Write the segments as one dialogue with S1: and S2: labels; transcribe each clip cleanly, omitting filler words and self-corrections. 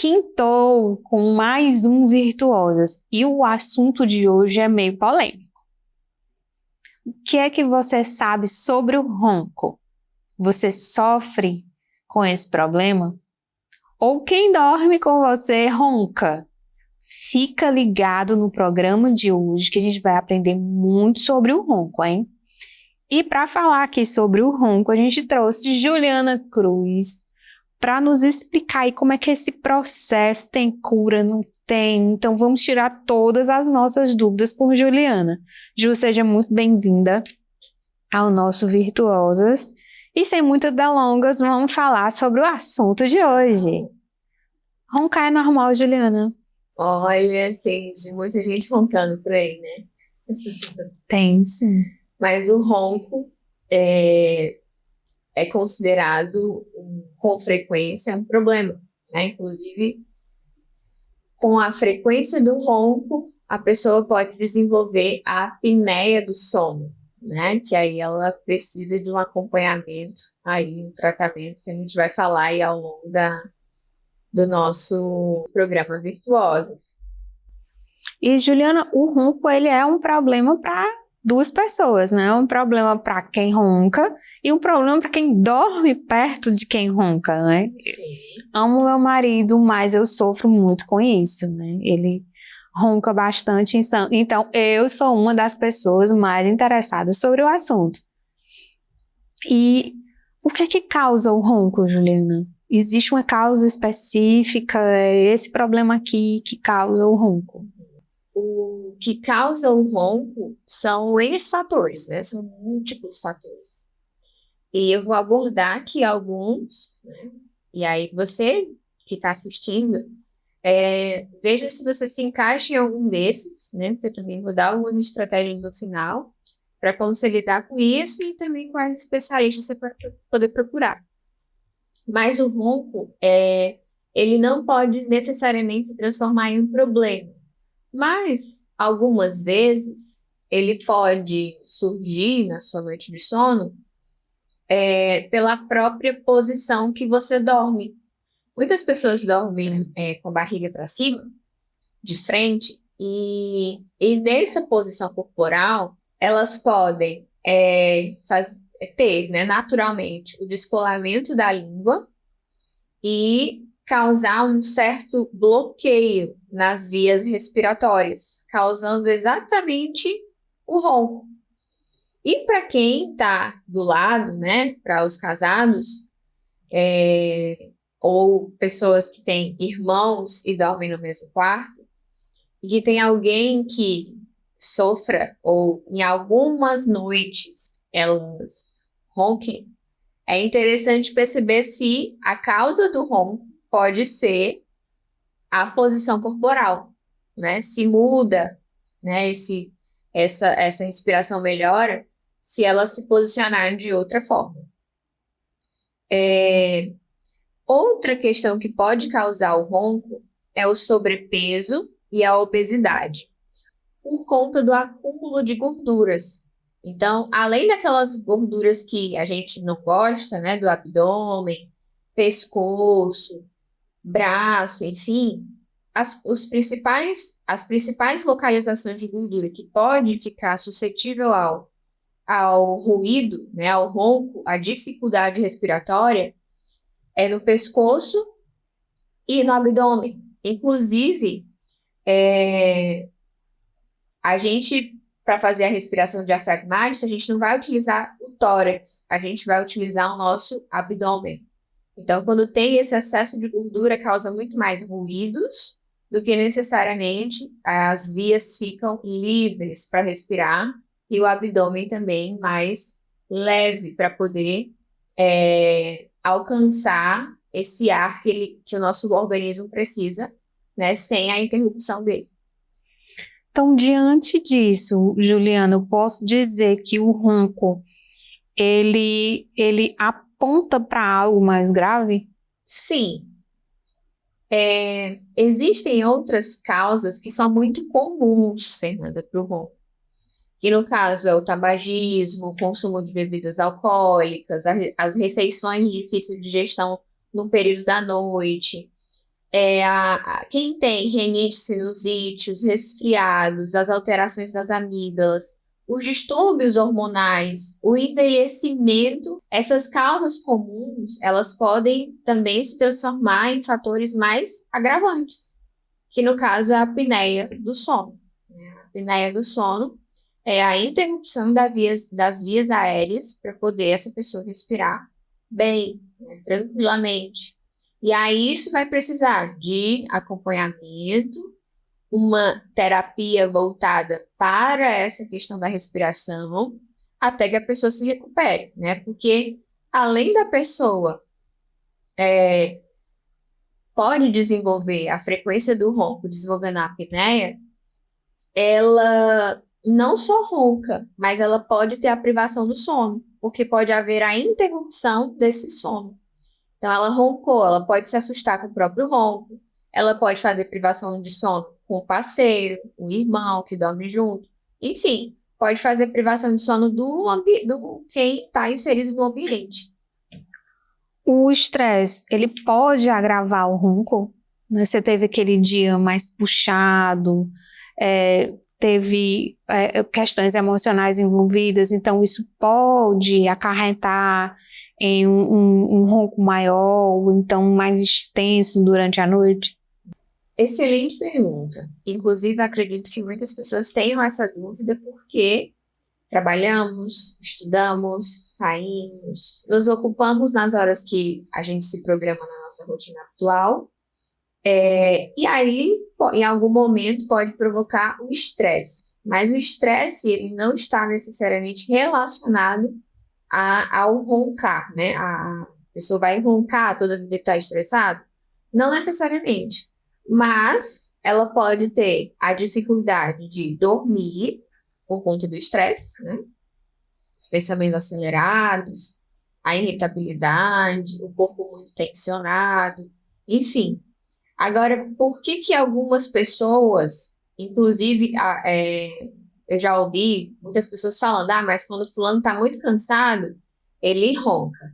S1: quintou com mais um Virtuosas e o assunto de hoje é meio polêmico. O que é que você sabe sobre o ronco? Você sofre com esse problema? Ou quem dorme com você ronca? Fica ligado no programa de hoje que a gente vai aprender muito sobre o ronco, hein? E para falar aqui sobre o ronco, a gente trouxe Juliana Cruz para nos explicar aí como é que esse processo tem cura, não tem. Então vamos tirar todas as nossas dúvidas com Juliana. Ju, seja muito bem-vinda ao nosso Virtuosas. E sem muitas delongas, vamos falar sobre o assunto de hoje. Roncar é normal, Juliana?
S2: Olha, tem muita gente roncando por aí, né?
S1: Tem, sim.
S2: Mas o ronco é considerado com frequência um problema, né? Inclusive, com a frequência do ronco, a pessoa pode desenvolver a apneia do sono, né? Que aí ela precisa de um acompanhamento, aí um tratamento que a gente vai falar aí ao longo do nosso programa Virtuosas.
S1: E, Juliana, o ronco, ele é um problema para duas pessoas, né? Um problema para quem ronca e um problema para quem dorme perto de quem ronca, né?
S2: Sim.
S1: Amo meu marido, mas eu sofro muito com isso, né? Ele ronca bastante, então eu sou uma das pessoas mais interessadas sobre o assunto. E o que é que causa o ronco, Juliana? Existe uma causa específica? É esse problema aqui que causa o ronco?
S2: O que causa o ronco são N fatores, né? São múltiplos fatores. E eu vou abordar aqui alguns, né? E aí você que está assistindo, veja se você se encaixa em algum desses, né? Porque eu também vou dar algumas estratégias no final para como você lidar com isso e também quais especialistas você pode poder procurar. Mas o ronco, ele não pode necessariamente se transformar em um problema. Mas, algumas vezes, ele pode surgir na sua noite de sono pela própria posição que você dorme. Muitas pessoas dormem com a barriga para cima, de frente, e nessa posição corporal, elas podem ter, né, naturalmente, o descolamento da língua e causar um certo bloqueio nas vias respiratórias, causando exatamente o ronco. E para quem está do lado, né, para os casados, ou pessoas que têm irmãos e dormem no mesmo quarto, e que tem alguém que sofra, ou em algumas noites elas ronquem, é interessante perceber se a causa do ronco pode ser a posição corporal, né? Se muda, né? Essa respiração melhora se ela se posicionar de outra forma. Outra questão que pode causar o ronco é o sobrepeso e a obesidade, por conta do acúmulo de gorduras. Então, além daquelas gorduras que a gente não gosta, né? Do abdômen, pescoço, braço, enfim, as principais localizações de gordura que pode ficar suscetível ao ruído, né, ao ronco, à dificuldade respiratória, é no pescoço e no abdômen. Inclusive, a gente, para fazer a respiração diafragmática, a gente não vai utilizar o tórax, a gente vai utilizar o nosso abdômen. Então, quando tem esse excesso de gordura, causa muito mais ruídos do que necessariamente as vias ficam livres para respirar e o abdômen também mais leve para poder alcançar esse ar que o nosso organismo precisa, né, sem a interrupção dele.
S1: Então, diante disso, Juliana, eu posso dizer que o ronco, ele aponta para algo mais grave?
S2: Sim. Existem outras causas que são muito comuns, Fernanda, para o ronco. Que no caso é o tabagismo, o consumo de bebidas alcoólicas, as refeições de difícil digestão no período da noite, Quem tem rinite, sinusite, os resfriados, as alterações das amígdalas, os distúrbios hormonais, o envelhecimento, essas causas comuns, elas podem também se transformar em fatores mais agravantes, que no caso é a apneia do sono. A apneia do sono é a interrupção das vias aéreas para poder essa pessoa respirar bem, né, tranquilamente. E aí isso vai precisar de acompanhamento, uma terapia voltada para essa questão da respiração, até que a pessoa se recupere, né? Porque além da pessoa pode desenvolver a frequência do ronco, desenvolvendo a apneia, ela não só ronca, mas ela pode ter a privação do sono, porque pode haver a interrupção desse sono. Então, ela roncou, ela pode se assustar com o próprio ronco, ela pode fazer privação de sono com o parceiro, o irmão que dorme junto, enfim, pode fazer privação de sono do quem está inserido no ambiente.
S1: O estresse, ele pode agravar o ronco? Você teve aquele dia mais puxado, teve questões emocionais envolvidas, então isso pode acarretar em um ronco maior, ou então mais extenso durante a noite?
S2: Excelente pergunta. Inclusive, acredito que muitas pessoas tenham essa dúvida porque trabalhamos, estudamos, saímos, nos ocupamos nas horas que a gente se programa na nossa rotina atual. E aí, em algum momento, pode provocar o estresse. Mas o estresse, ele não está necessariamente relacionado ao roncar, né? A pessoa vai roncar toda vida que está estressada? Não necessariamente. Mas ela pode ter a dificuldade de dormir por conta do estresse, né? Os pensamentos acelerados, a irritabilidade, o corpo muito tensionado, enfim. Agora, por que algumas pessoas, inclusive, eu já ouvi muitas pessoas falando, mas quando o fulano está muito cansado, ele ronca.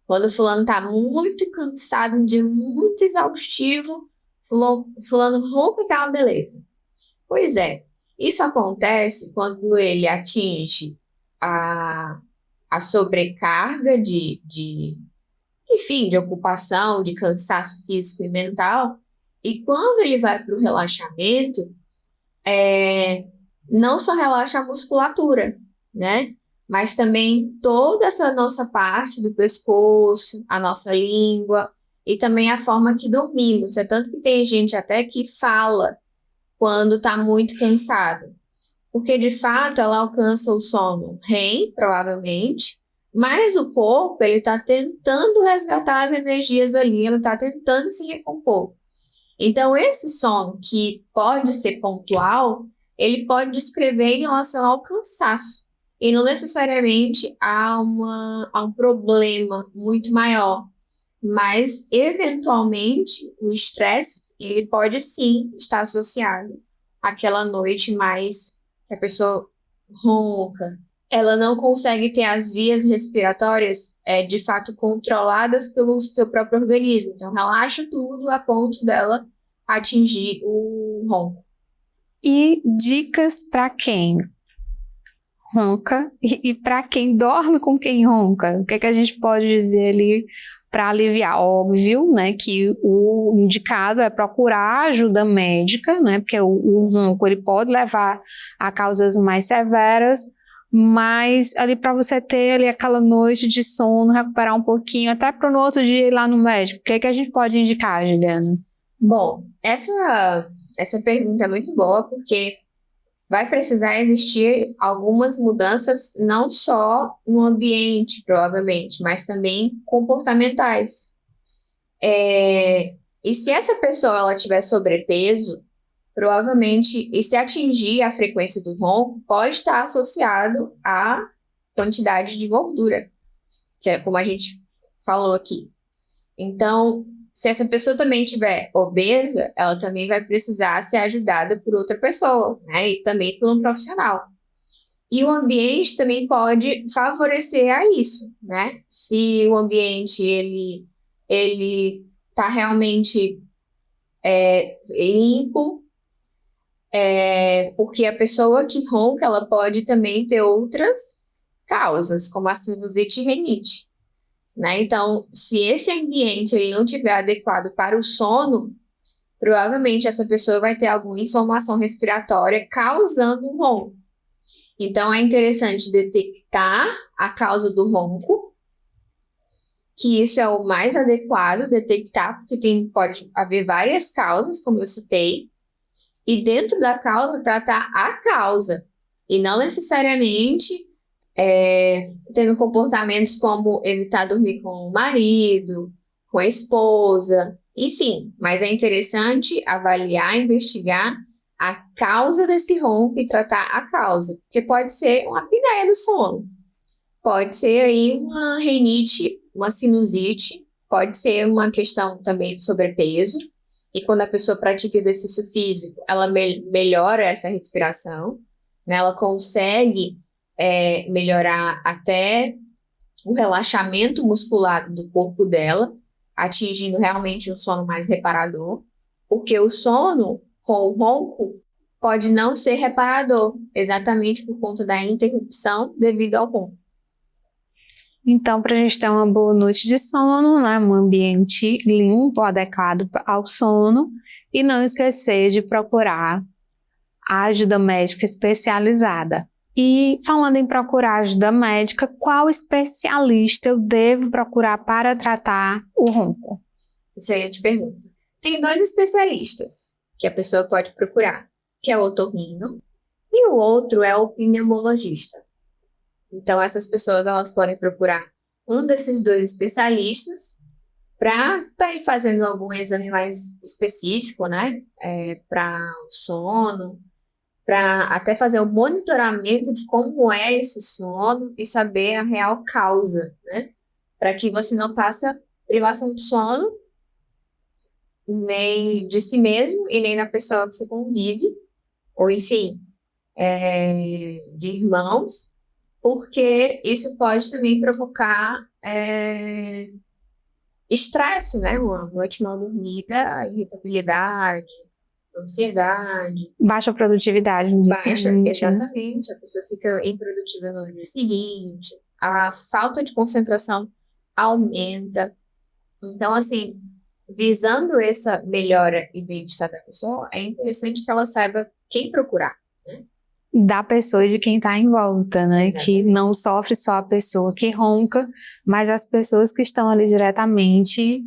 S2: Quando o fulano está muito cansado, um dia muito exaustivo, fulano ronca, que é uma beleza. Pois é, isso acontece quando ele atinge a sobrecarga enfim, de ocupação, de cansaço físico e mental. E quando ele vai para o relaxamento, não só relaxa a musculatura, né? Mas também toda essa nossa parte do pescoço, a nossa língua e também a forma que dormimos. É tanto que tem gente até que fala quando está muito cansado. Porque, de fato, ela alcança o sono REM, provavelmente, mas o corpo, ele está tentando resgatar as energias ali, ele está tentando se recompor. Então, esse sono, que pode ser pontual, ele pode descrever em relação ao cansaço, e não necessariamente a um problema muito maior. Mas, eventualmente, o estresse, ele pode sim estar associado àquela noite mais que a pessoa ronca, ela não consegue ter as vias respiratórias de fato controladas pelo seu próprio organismo. Então, relaxa tudo a ponto dela atingir o ronco.
S1: E dicas para quem ronca e para quem dorme com quem ronca? O que é que a gente pode dizer ali para aliviar? Óbvio, né, que o indicado é procurar ajuda médica, né, porque o ronco ele pode levar a causas mais severas, mas ali para você ter ali aquela noite de sono, recuperar um pouquinho, até para no outro dia ir lá no médico, o que é que a gente pode indicar, Juliana?
S2: Bom, essa pergunta é muito boa, porque vai precisar existir algumas mudanças, não só no ambiente, provavelmente, mas também comportamentais. E se essa pessoa ela tiver sobrepeso, provavelmente, e se atingir a frequência do ronco, pode estar associado à quantidade de gordura, que é como a gente falou aqui. Então, se essa pessoa também estiver obesa, ela também vai precisar ser ajudada por outra pessoa, né? E também por um profissional. E o ambiente também pode favorecer a isso, né? Se o ambiente ele está realmente limpo, porque a pessoa que ronca, ela pode também ter outras causas, como a sinusite e rinite, né? Então, se esse ambiente ele não estiver adequado para o sono, provavelmente essa pessoa vai ter alguma inflamação respiratória causando um ronco. Então, é interessante detectar a causa do ronco, que isso é o mais adequado, detectar, porque pode haver várias causas, como eu citei, e dentro da causa, tratar a causa, e não necessariamente tendo comportamentos como evitar dormir com o marido, com a esposa, enfim. Mas é interessante avaliar, investigar a causa desse ronco e tratar a causa, porque pode ser uma apneia do sono, pode ser aí uma rinite, uma sinusite, pode ser uma questão também de sobrepeso, e quando a pessoa pratica exercício físico, ela melhora essa respiração, né? Ela consegue melhorar até o relaxamento muscular do corpo dela, atingindo realmente um sono mais reparador, porque o sono com o ronco pode não ser reparador, exatamente por conta da interrupção devido ao ronco.
S1: Então, para a gente ter uma boa noite de sono, né, um ambiente limpo, adequado ao sono, e não esquecer de procurar a ajuda médica especializada. E falando em procurar ajuda médica, qual especialista eu devo procurar para tratar o ronco?
S2: Isso aí eu te pergunto. Tem 2 especialistas que a pessoa pode procurar, que é o otorrino e o outro é o pneumologista. Então, essas pessoas elas podem procurar um desses 2 especialistas para estarem fazendo algum exame mais específico, né? Para o sono, para até fazer o monitoramento de como é esse sono e saber a real causa, né? Para que você não faça privação de sono, nem de si mesmo e nem da pessoa que você convive, ou enfim, de irmãos, porque isso pode também provocar estresse, né? Uma noite mal dormida, irritabilidade, ansiedade.
S1: Baixa produtividade no dia seguinte.
S2: Exatamente. A pessoa fica improdutiva no dia seguinte, a falta de concentração aumenta. Então, assim, visando essa melhora e bem-estar da pessoa, é interessante que ela saiba quem procurar.
S1: Da pessoa e de quem está em volta, né?
S2: Exatamente.
S1: Que não sofre só a pessoa que ronca, mas as pessoas que estão ali diretamente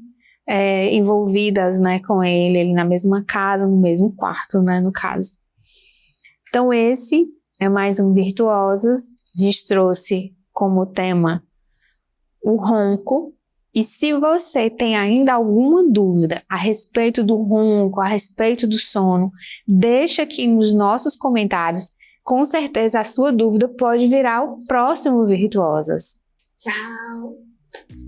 S1: envolvidas, né, com ele na mesma casa, no mesmo quarto, né, no caso. Então esse é mais um Virtuosas. A gente trouxe como tema o ronco. E se você tem ainda alguma dúvida a respeito do ronco, a respeito do sono, deixa aqui nos nossos comentários. Com certeza a sua dúvida pode virar o próximo Virtuosas.
S2: Tchau!